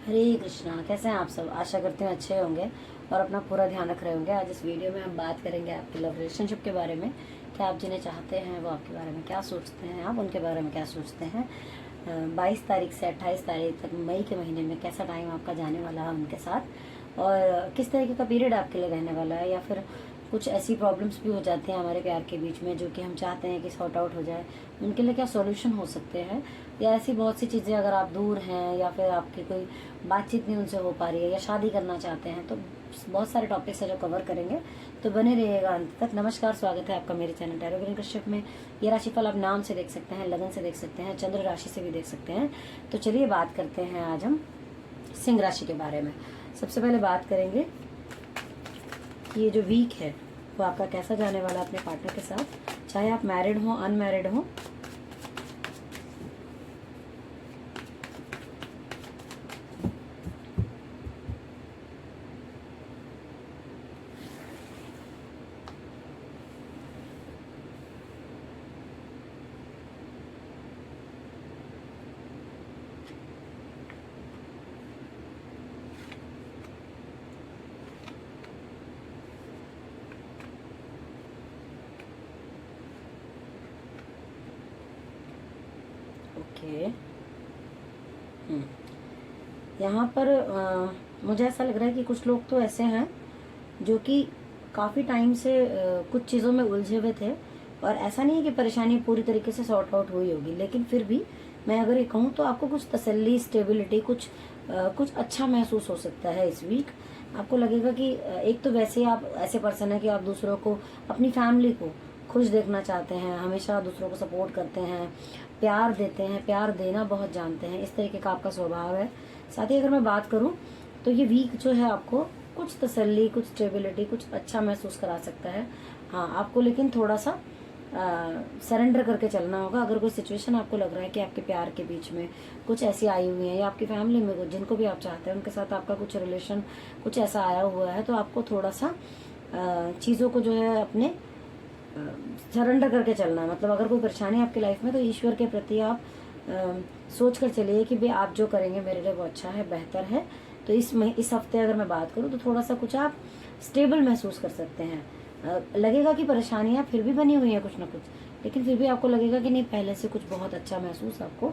हरे कृष्णा। कैसे हैं आप सब? आशा करते हैं अच्छे होंगे और अपना पूरा ध्यान रख रहे होंगे। आज इस वीडियो में हम बात करेंगे आपकी लव रिलेशनशिप के बारे में। क्या आप जिन्हें चाहते हैं वो आपके बारे में क्या सोचते हैं, आप उनके बारे में क्या सोचते हैं। 22 तारीख से 28 तारीख तक मई के महीने में कैसा टाइम आपका जाने वाला है उनके साथ, और किस तरीके का पीरियड आपके लिए रहने वाला है, या फिर कुछ ऐसी प्रॉब्लम्स भी हो जाती हैं हमारे प्यार के बीच में जो कि हम चाहते हैं कि सॉर्ट आउट हो जाए। उनके लिए क्या सॉल्यूशन हो सकते हैं, या ऐसी बहुत सी चीज़ें, अगर आप दूर हैं या फिर आपकी कोई बातचीत नहीं उनसे हो पा रही है या शादी करना चाहते हैं, तो बहुत सारे टॉपिक्स है जो कवर करेंगे, तो बने रहिएगा अंत तक। नमस्कार, स्वागत है आपका मेरे चैनल टैरो ग्रीन कश्यप में। ये राशिफल आप नाम से देख सकते हैं, लगन से देख सकते हैं, चंद्र राशि से भी देख सकते हैं। तो चलिए बात करते हैं आज हम सिंह राशि के बारे में। सबसे पहले बात करेंगे कि ये जो वीक है वो आपका कैसा जाने वाला है अपने पार्टनर के साथ, चाहे आप मैरिड हो अनमैरिड हो। ओके, यहाँ पर मुझे ऐसा लग रहा है कि कुछ लोग तो ऐसे हैं जो कि काफ़ी टाइम से कुछ चीज़ों में उलझे हुए थे, और ऐसा नहीं है कि परेशानी पूरी तरीके से सॉर्ट आउट हुई होगी, लेकिन फिर भी मैं अगर ये कहूँ तो आपको कुछ तसल्ली, स्टेबिलिटी, कुछ अच्छा महसूस हो सकता है इस वीक। आपको लगेगा कि एक तो वैसे आप ऐसे पर्सन है कि आप दूसरों को, अपनी फैमिली को खुश देखना चाहते हैं, हमेशा दूसरों को सपोर्ट करते हैं, प्यार देते हैं, प्यार देना बहुत जानते हैं, इस तरीके का आपका स्वभाव है। साथ ही अगर मैं बात करूं तो ये वीक जो है आपको कुछ तसल्ली, कुछ स्टेबिलिटी, कुछ अच्छा महसूस करा सकता है। हाँ, आपको लेकिन थोड़ा सा सरेंडर करके चलना होगा। अगर कोई सिचुएशन आपको लग रहा है कि आपके प्यार के बीच में कुछ ऐसी आई हुई है, या आपकी फैमिली में जिनको भी आप चाहते हैं उनके साथ आपका कुछ रिलेशन कुछ ऐसा आया हुआ है, तो आपको थोड़ा सा चीज़ों को जो है अपने सरेंडर करके चलना है। मतलब अगर कोई परेशानी आपकी लाइफ में, तो ईश्वर के प्रति आप सोच कर चलिए कि भाई आप जो करेंगे मेरे लिए वो अच्छा है, बेहतर है। तो इस हफ्ते अगर मैं बात करूँ तो थोड़ा सा कुछ आप स्टेबल महसूस कर सकते हैं। लगेगा कि परेशानियां फिर भी बनी हुई हैं कुछ ना कुछ, लेकिन फिर भी आपको लगेगा कि नहीं, पहले से कुछ बहुत अच्छा महसूस आपको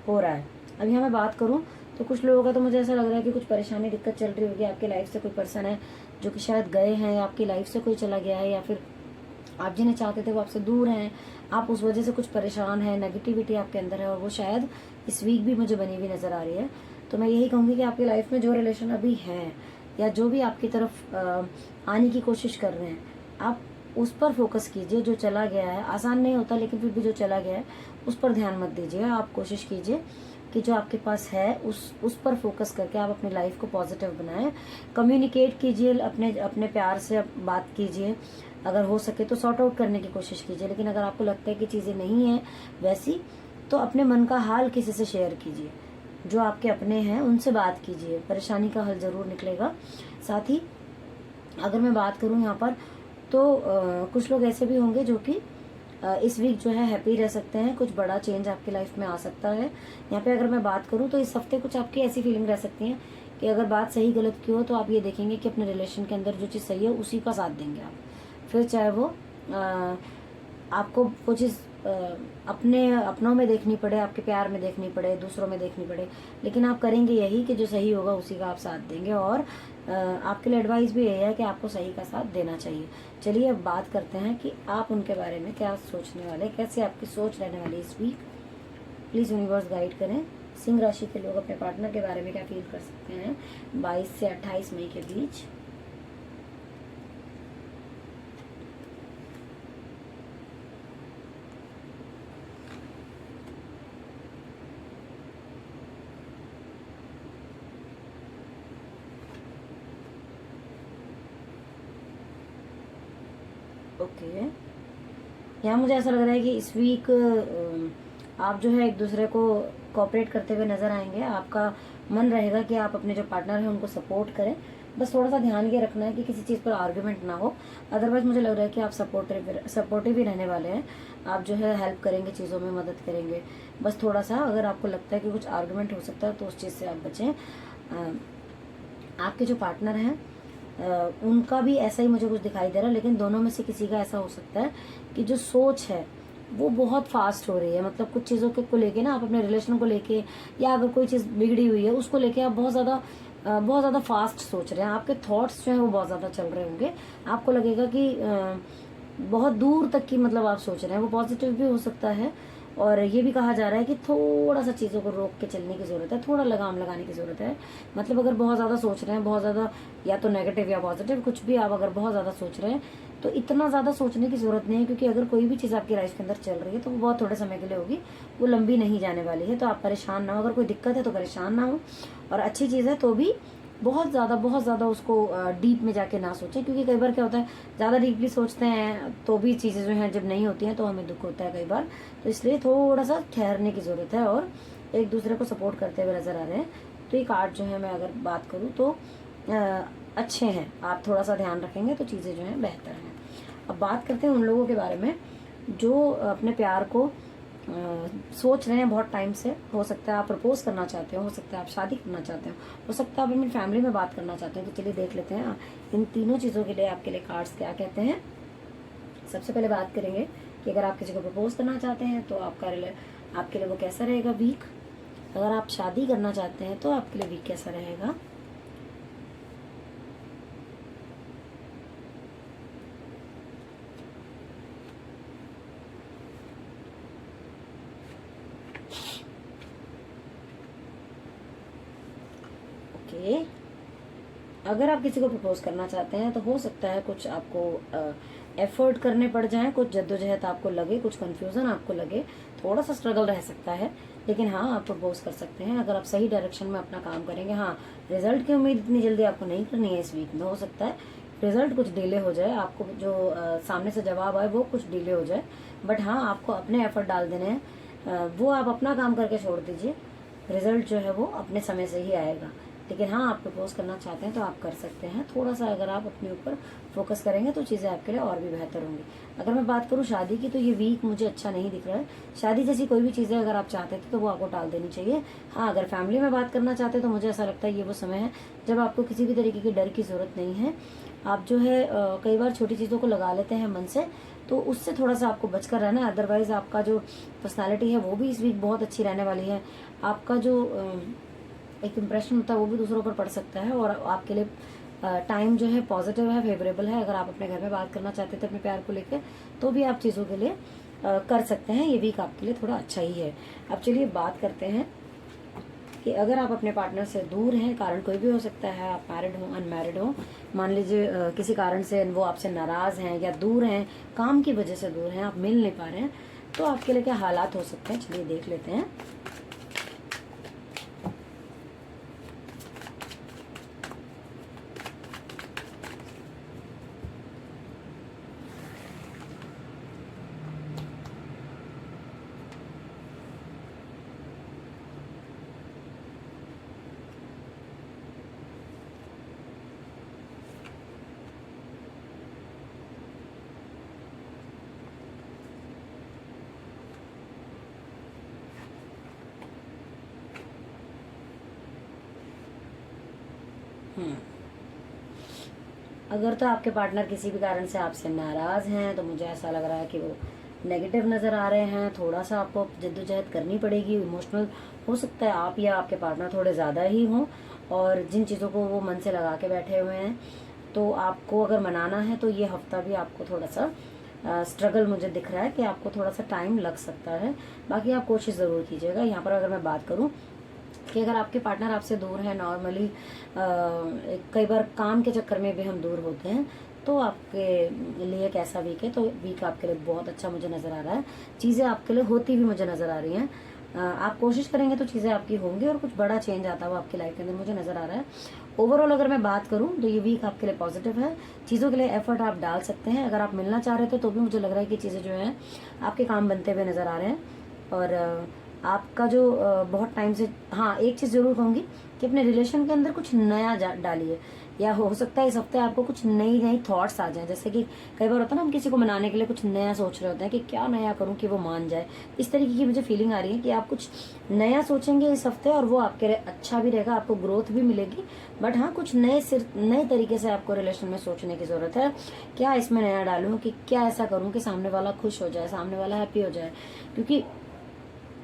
हो रहा है। अब यहाँ मैं बात करूँ तो कुछ लोगों का तो मुझे ऐसा लग रहा है कि कुछ परेशानी, दिक्कत चल रही होगी। आपकी लाइफ से कोई पर्सन है जो कि शायद गए हैं, या आपकी लाइफ से कोई चला गया है, या फिर आप जिन्हें चाहते थे वो आपसे दूर हैं, आप उस वजह से कुछ परेशान हैं, नेगेटिविटी आपके अंदर है, और वो शायद इस वीक भी मुझे बनी हुई नज़र आ रही है। तो मैं यही कहूँगी कि आपकी लाइफ में जो रिलेशन अभी है, या जो भी आपकी तरफ आने की कोशिश कर रहे हैं, आप उस पर फोकस कीजिए। जो चला गया है, आसान नहीं होता, लेकिन फिर भी जो चला गया है उस पर ध्यान मत दीजिए। आप कोशिश कीजिए कि जो आपके पास है उस पर फोकस करके आप अपनी लाइफ को पॉजिटिव बनाएं। कम्युनिकेट कीजिए, अपने प्यार से बात कीजिए, अगर हो सके तो सॉर्ट आउट करने की कोशिश कीजिए। लेकिन अगर आपको लगता है कि चीज़ें नहीं हैं वैसी, तो अपने मन का हाल किसी से शेयर कीजिए, जो आपके अपने हैं उनसे बात कीजिए, परेशानी का हल जरूर निकलेगा। साथ ही अगर मैं बात करूं यहाँ पर, तो कुछ लोग ऐसे भी होंगे जो कि इस वीक जो है हैप्पी रह सकते हैं, कुछ बड़ा चेंज आपकी लाइफ में आ सकता है। यहाँ पे अगर मैं बात करूँ तो इस हफ्ते कुछ आपकी ऐसी फीलिंग रह सकती है कि अगर बात सही गलत की हो, तो आप ये देखेंगे कि अपने रिलेशन के अंदर जो चीज़ सही है उसी का साथ देंगे आप। फिर चाहे वो आपको वो चीज़ अपनों में देखनी पड़े, आपके प्यार में देखनी पड़े, दूसरों में देखनी पड़े, लेकिन आप करेंगे यही कि जो सही होगा उसी का आप साथ देंगे। और आपके लिए एडवाइस भी यही है कि आपको सही का साथ देना चाहिए। चलिए अब बात करते हैं कि आप उनके बारे में क्या सोचने वाले, कैसे आपकी सोच रहने वाली इस वीक। प्लीज़ यूनिवर्स गाइड करें। सिंह राशि के लोग अपने पार्टनर के बारे में क्या फील कर सकते हैं 22 से 28 मई के बीच। ओके, यहाँ मुझे ऐसा लग रहा है कि इस वीक आप जो है एक दूसरे को कोऑपरेट करते हुए नजर आएंगे। आपका मन रहेगा कि आप अपने जो पार्टनर है उनको सपोर्ट करें। बस थोड़ा सा ध्यान ये रखना है कि किसी चीज़ पर आर्ग्यूमेंट ना हो। अदरवाइज मुझे लग रहा है कि आप सपोर्टिव ही रहने वाले हैं। आप जो है हेल्प करेंगे, चीज़ों में मदद करेंगे। बस थोड़ा सा अगर आपको लगता है कि कुछ आर्ग्यूमेंट हो सकता है तो उस चीज़ से आप बचें। आपके जो पार्टनर हैं उनका भी ऐसा ही मुझे कुछ दिखाई दे रहा है, लेकिन दोनों में से किसी का ऐसा हो सकता है कि जो सोच है वो बहुत फास्ट हो रही है। मतलब कुछ चीज़ों के को लेके ना, आप अपने रिलेशन को लेके या अगर कोई चीज़ बिगड़ी हुई है उसको लेके आप बहुत ज़्यादा फास्ट सोच रहे हैं। आपके थॉट्स जो है वो बहुत ज़्यादा चल रहे होंगे। आपको लगेगा कि बहुत दूर तक की मतलब आप सोच रहे हैं। वो पॉजिटिव भी हो सकता है, और ये भी कहा जा रहा है कि थोड़ा सा चीज़ों को रोक के चलने की ज़रूरत है, थोड़ा लगाम लगाने की ज़रूरत है। मतलब अगर बहुत ज़्यादा सोच रहे हैं, बहुत ज़्यादा या तो नेगेटिव या पॉजिटिव कुछ भी, आप अगर बहुत ज़्यादा सोच रहे हैं तो इतना ज़्यादा सोचने की ज़रूरत नहीं है, क्योंकि अगर कोई भी चीज़ आपकी लाइफ के अंदर चल रही है तो वो बहुत थोड़े समय के लिए होगी, वो लंबी नहीं जाने वाली है। तो आप परेशान ना हो, अगर कोई दिक्कत है तो परेशान ना हो, और अच्छी चीज़ है तो भी बहुत ज़्यादा उसको डीप में जाके ना सोचें, क्योंकि कई बार क्या होता है, ज़्यादा डीपली सोचते हैं तो भी चीज़ें जो हैं जब नहीं होती हैं तो हमें दुख होता है कई बार। तो इसलिए थोड़ा सा ठहरने की ज़रूरत है, और एक दूसरे को सपोर्ट करते हुए नज़र आ रहे हैं। तो ये कार्ड जो है, मैं अगर बात करूँ तो अच्छे हैं। आप थोड़ा सा ध्यान रखेंगे तो चीज़ें जो हैं बेहतर हैं। अब बात करते हैं उन लोगों के बारे में जो अपने प्यार को सोच रहे हैं बहुत टाइम से। हो सकता है आप प्रपोज करना चाहते हो सकता है आप शादी करना चाहते हो सकता है आप अपनी फैमिली में बात करना चाहते हैं। तो चलिए देख लेते हैं इन तीनों चीज़ों के लिए आपके लिए कार्ड्स क्या कहते हैं। सबसे पहले बात करेंगे कि अगर आप किसी को प्रपोज करना चाहते हैं तो आपके लिए वो कैसा रहेगा, वीक। अगर आप शादी करना चाहते हैं तो आपके लिए वीक कैसा रहेगा। ओके, अगर आप किसी को प्रपोज करना चाहते हैं तो हो सकता है कुछ आपको एफर्ट करने पड़ जाए, कुछ जद्दोजहद आपको लगे, कुछ कंफ्यूजन आपको लगे, थोड़ा सा स्ट्रगल रह सकता है, लेकिन हाँ आप प्रपोज कर सकते हैं अगर आप सही डायरेक्शन में अपना काम करेंगे। हाँ, रिजल्ट की उम्मीद इतनी जल्दी आपको नहीं करनी है इस वीक में। हो सकता है रिजल्ट कुछ डिले हो जाए, आपको जो सामने से जवाब आए वो कुछ डिले हो जाए, बट हाँ आपको अपने एफर्ट डाल देने हैं। वो आप अपना काम करके छोड़ दीजिए, रिजल्ट जो है वो अपने समय से ही आएगा। लेकिन हाँ, आप प्रपोज करना चाहते हैं तो आप कर सकते हैं। थोड़ा सा अगर आप अपने ऊपर फोकस करेंगे तो चीज़ें आपके लिए और भी बेहतर होंगी। अगर मैं बात करूँ शादी की, तो ये वीक मुझे अच्छा नहीं दिख रहा है। शादी जैसी कोई भी चीज़ें अगर आप चाहते थे तो वो आपको टाल देनी चाहिए। हाँ, अगर फैमिली में बात करना चाहते हैं तो मुझे ऐसा लगता है ये वो समय है जब आपको किसी भी तरीके की डर की ज़रूरत नहीं है। आप जो है कई बार छोटी चीज़ों को लगा लेते हैं मन से, तो उससे थोड़ा सा आपको बचकर रहना है। अदरवाइज़ आपका जो पर्सनैलिटी है वो भी इस वीक बहुत अच्छी रहने वाली है। आपका जो एक इम्प्रेशन होता है वो भी दूसरों पर पड़ सकता है, और आपके लिए टाइम जो है पॉजिटिव है, फेवरेबल है। अगर आप अपने घर में बात करना चाहते थे अपने प्यार को लेकर तो भी आप चीज़ों के लिए कर सकते हैं। ये वीक आपके लिए थोड़ा अच्छा ही है। अब चलिए बात करते हैं कि अगर आप अपने पार्टनर से दूर हैं, कारण कोई भी हो सकता है, आप मैरिड हो अनमैरिड हो, मान लीजिए किसी कारण से वो आपसे नाराज़ हैं या दूर हैं, काम की वजह से दूर हैं, आप मिल नहीं पा रहे हैं, तो आपके लिए क्या हालात हो सकते हैं, चलिए देख लेते हैं। अगर तो आपके पार्टनर किसी भी कारण से आपसे नाराज़ हैं तो मुझे ऐसा लग रहा है कि वो नेगेटिव नज़र आ रहे हैं। थोड़ा सा आपको जद्दोजहद करनी पड़ेगी, इमोशनल हो सकता है आप या आपके पार्टनर थोड़े ज़्यादा ही हों, और जिन चीज़ों को वो मन से लगा के बैठे हुए हैं तो आपको अगर मनाना है तो ये हफ्ता भी आपको थोड़ा सा स्ट्रगल मुझे दिख रहा है कि आपको थोड़ा सा टाइम लग सकता है। बाकी आप कोशिश ज़रूर कीजिएगा। यहाँ पर अगर मैं बात करूँ कि अगर आपके पार्टनर आपसे दूर है, नॉर्मली कई बार काम के चक्कर में भी हम दूर होते हैं, तो आपके लिए कैसा वीक है, तो वीक आपके लिए बहुत अच्छा मुझे नज़र आ रहा है। चीज़ें आपके लिए होती भी मुझे नज़र आ रही हैं। आप कोशिश करेंगे तो चीज़ें आपकी होंगी और कुछ बड़ा चेंज आता हुआ आपकी लाइफ के अंदर मुझे नज़र आ रहा है। ओवरऑल अगर मैं बात करूं तो ये वीक आपके लिए पॉजिटिव है। चीज़ों के लिए एफर्ट आप डाल सकते हैं। अगर आप मिलना चाह रहे थे तो भी मुझे लग रहा है कि चीज़ें जो हैं आपके काम बनते हुए नज़र आ रहे हैं। और आपका जो बहुत टाइम से, हाँ एक चीज़ ज़रूर कहूँगी कि अपने रिलेशन के अंदर कुछ नया डालिए। या हो सकता है इस हफ्ते आपको कुछ नई नई थॉट्स आ जाएं। जैसे कि कई बार होता है ना, हम किसी को मनाने के लिए कुछ नया सोच रहे होते हैं कि क्या नया करूं कि वो मान जाए। इस तरीके की मुझे फीलिंग आ रही है कि आप कुछ नया सोचेंगे इस हफ्ते और वो आपके लिए अच्छा भी रहेगा, आपको ग्रोथ भी मिलेगी। बट हाँ, कुछ नए तरीके से आपको रिलेशन में सोचने की जरूरत है। क्या इसमें नया डालूं, कि क्या ऐसा करूं कि सामने वाला खुश हो जाए, सामने वाला हैप्पी हो जाए। क्योंकि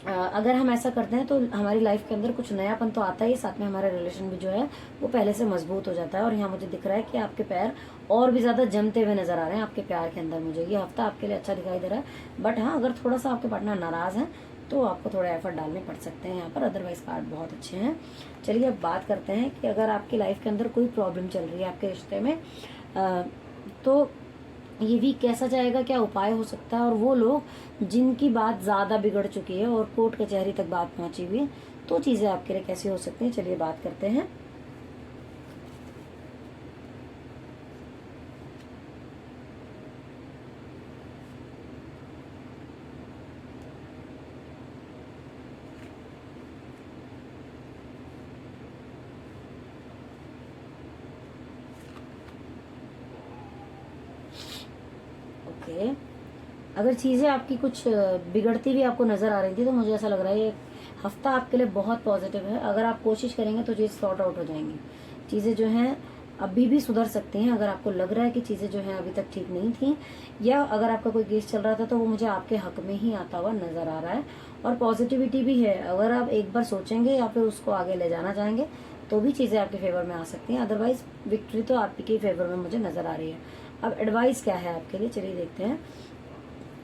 अगर हम ऐसा करते हैं तो हमारी लाइफ के अंदर कुछ नयापन तो आता ही, साथ में हमारा रिलेशन भी जो है वो पहले से मजबूत हो जाता है। और यहाँ मुझे दिख रहा है कि आपके पैर और भी ज्यादा जमते हुए नजर आ रहे हैं आपके प्यार के अंदर। मुझे ये हफ्ता आपके लिए अच्छा दिखाई दे रहा है। बट हाँ, अगर थोड़ा सा आपके पार्टनर नाराज है तो आपको थोड़ा एफर्ट डालने पड़ सकते हैं यहाँ पर, अदरवाइज कार्ड बहुत अच्छे हैं। चलिए अब बात करते हैं कि अगर आपकी लाइफ के अंदर कोई प्रॉब्लम चल रही है आपके रिश्ते में, तो ये वीक कैसा जाएगा, क्या उपाय हो सकता है। और वो लोग जिनकी बात ज्यादा बिगड़ चुकी है और कोर्ट कचहरी तक बात पहुंची हुई है, तो चीजें आपके लिए कैसी हो सकती हैं, चलिए बात करते हैं। ओके, अगर चीजें आपकी कुछ बिगड़ती हुई आपको नजर आ रही थी, तो मुझे ऐसा लग रहा है ये हफ्ता आपके लिए बहुत पॉजिटिव है। अगर आप कोशिश करेंगे तो चीज सॉर्ट आउट हो जाएंगी। चीजें जो हैं अभी भी सुधर सकती हैं। अगर आपको लग रहा है कि चीजें जो हैं अभी तक ठीक नहीं थी, या अगर आपका कोई केस चल रहा था तो वो मुझे आपके हक में ही आता हुआ नजर आ रहा है। और पॉजिटिविटी भी है। अगर आप एक बार सोचेंगे या फिर उसको आगे ले जाना चाहेंगे तो भी चीजें आपके फेवर में आ सकती हैं। अदरवाइज विक्ट्री तो आपके फेवर में मुझे नजर आ रही है। अब एडवाइस क्या है आपके लिए, चलिए देखते हैं।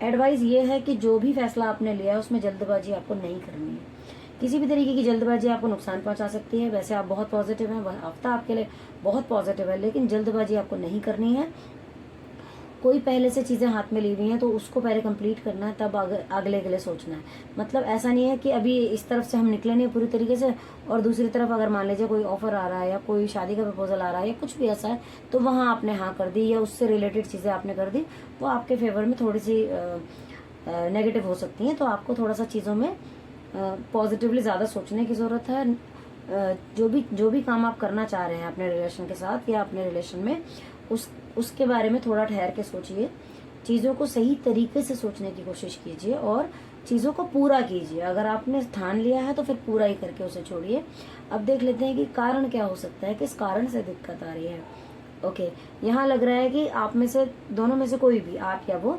एडवाइस ये है कि जो भी फैसला आपने लिया है उसमें जल्दबाजी आपको नहीं करनी है। किसी भी तरीके की जल्दबाजी आपको नुकसान पहुंचा सकती है। वैसे आप बहुत पॉजिटिव हैं, हफ्ता आपके लिए बहुत पॉजिटिव है, लेकिन जल्दबाजी आपको नहीं करनी है। कोई पहले से चीजें हाथ में ली हुई हैं तो उसको पहले कंप्लीट करना है, तब अगले के लिए सोचना है। मतलब ऐसा नहीं है कि अभी इस तरफ से हम निकले नहीं पूरी तरीके से, और दूसरी तरफ अगर मान लीजिए कोई ऑफर आ रहा है या कोई शादी का प्रपोजल आ रहा है या कुछ भी ऐसा है, तो वहां आपने हाँ कर दी या उससे रिलेटेड चीजें आपने कर दी, वो आपके फेवर में थोड़ी सी नेगेटिव हो सकती हैं। तो आपको थोड़ा सा चीजों में पॉजिटिवली ज्यादा सोचने की जरूरत है। जो भी काम आप करना चाह रहे हैं अपने रिलेशन के साथ या अपने रिलेशन में, उसके बारे में थोड़ा ठहर के सोचिए। चीजों को सही तरीके से सोचने की कोशिश कीजिए और चीजों को पूरा कीजिए। अगर आपने ठान लिया है तो फिर पूरा ही करके उसे छोड़िए। अब देख लेते हैं कि कारण क्या हो सकता है, किस कारण से दिक्कत आ रही है। ओके, यहाँ लग रहा है कि आप में से दोनों में से कोई भी, आप या वो,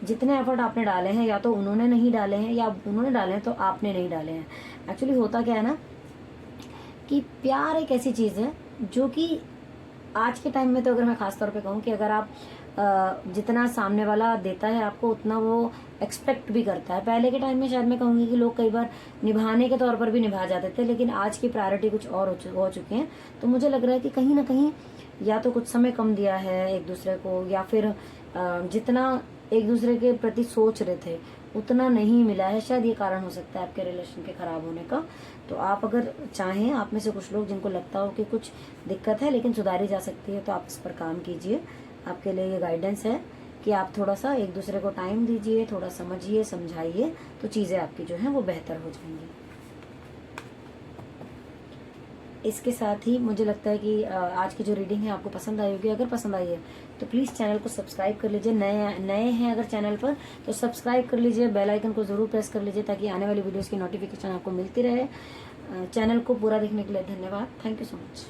जितने एफर्ट आपने डाले हैं या तो उन्होंने नहीं डाले हैं या उन्होंने डाले हैं तो आपने नहीं डाले हैं। एक्चुअली होता क्या है ना कि प्यार एक ऐसी चीज है जो कि आज के टाइम में, तो अगर मैं खास तौर पे कहूँ कि अगर आप जितना सामने वाला देता है आपको उतना वो एक्सपेक्ट भी करता है। पहले के टाइम में शायद मैं कहूँगी कि लोग कई बार निभाने के तौर पर भी निभा जाते थे, लेकिन आज की प्रायोरिटी कुछ और हो चुकी हैं। तो मुझे लग रहा है कि कहीं ना कहीं या तो कुछ समय कम दिया है एक दूसरे को, या फिर जितना एक दूसरे के प्रति सोच रहे थे उतना नहीं मिला है। शायद ये कारण हो सकता है आपके रिलेशन के खराब होने का। तो आप अगर चाहें, आप में से कुछ लोग जिनको लगता हो कि कुछ दिक्कत है लेकिन सुधारी जा सकती है, तो आप इस पर काम कीजिए। आपके लिए ये गाइडेंस है कि आप थोड़ा सा एक दूसरे को टाइम दीजिए, थोड़ा समझिए, समझाइए, तो चीजें आपकी जो है वो बेहतर हो जाएंगी। इसके साथ ही मुझे लगता है कि आज की जो रीडिंग है आपको पसंद आई होगी। अगर पसंद आई है तो प्लीज़ चैनल को सब्सक्राइब कर लीजिए। नए हैं अगर चैनल पर तो सब्सक्राइब कर लीजिए, बेल आइकन को ज़रूर प्रेस कर लीजिए ताकि आने वाली वीडियोस की नोटिफिकेशन आपको मिलती रहे। चैनल को पूरा देखने के लिए धन्यवाद। Thank you so much.